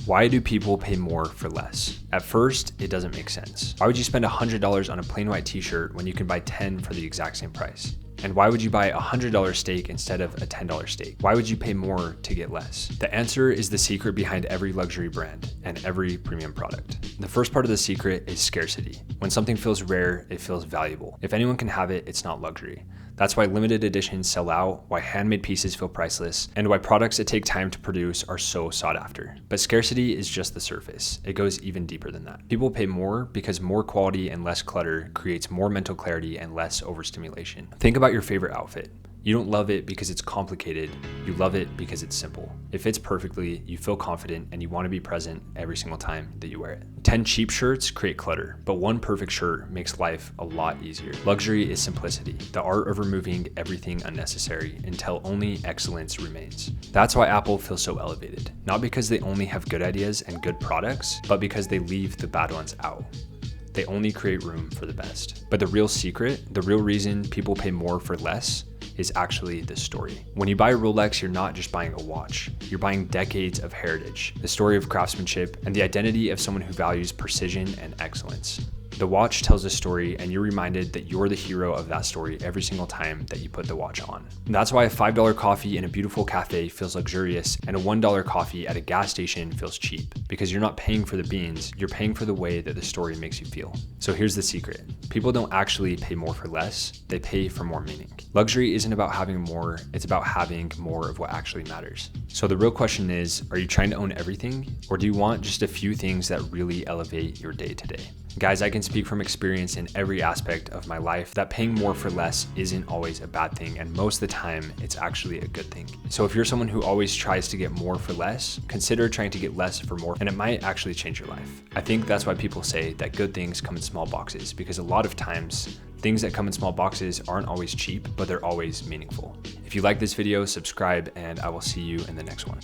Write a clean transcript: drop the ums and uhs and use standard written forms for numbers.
Why do people pay more for less? At first, it doesn't make sense. Why would you spend $100 on a plain white t-shirt when you can buy 10 for the exact same price? And why would you buy a $100 steak instead of a $10 steak? Why would you pay more to get less? The answer is the secret behind every luxury brand and every premium product. The first part of the secret is scarcity. When something feels rare, it feels valuable. If anyone can have it, it's not luxury. That's why limited editions sell out, why handmade pieces feel priceless, and why products that take time to produce are so sought after. But scarcity is just the surface. It goes even deeper than that. People pay more because more quality and less clutter creates more mental clarity and less overstimulation. Think about your favorite outfit. You don't love it because it's complicated, you love it because it's simple. It fits perfectly, you feel confident, and you want to be present every single time that you wear it. 10 cheap shirts create clutter, but one perfect shirt makes life a lot easier. Luxury is simplicity, the art of removing everything unnecessary until only excellence remains. That's why Apple feels so elevated, not because they only have good ideas and good products, but because they leave the bad ones out. They only create room for the best. But the real secret, the real reason people pay more for less, is actually the story. When you buy a Rolex, you're not just buying a watch. You're buying decades of heritage, the story of craftsmanship, and the identity of someone who values precision and excellence. The watch tells a story, and you're reminded that you're the hero of that story every single time that you put the watch on. And that's why a $5 coffee in a beautiful cafe feels luxurious, and a $1 coffee at a gas station feels cheap. Because you're not paying for the beans, you're paying for the way that the story makes you feel. So here's the secret. People don't actually pay more for less, they pay for more meaning. Luxury isn't about having more, it's about having more of what actually matters. So the real question is, are you trying to own everything? Or do you want just a few things that really elevate your day to day? Guys, I can speak from experience in every aspect of my life that paying more for less isn't always a bad thing, and most of the time, it's actually a good thing. So if you're someone who always tries to get more for less, consider trying to get less for more, and it might actually change your life. I think that's why people say that good things come in small boxes, because a lot of times, things that come in small boxes aren't always cheap, but they're always meaningful. If you like this video, subscribe, and I will see you in the next one.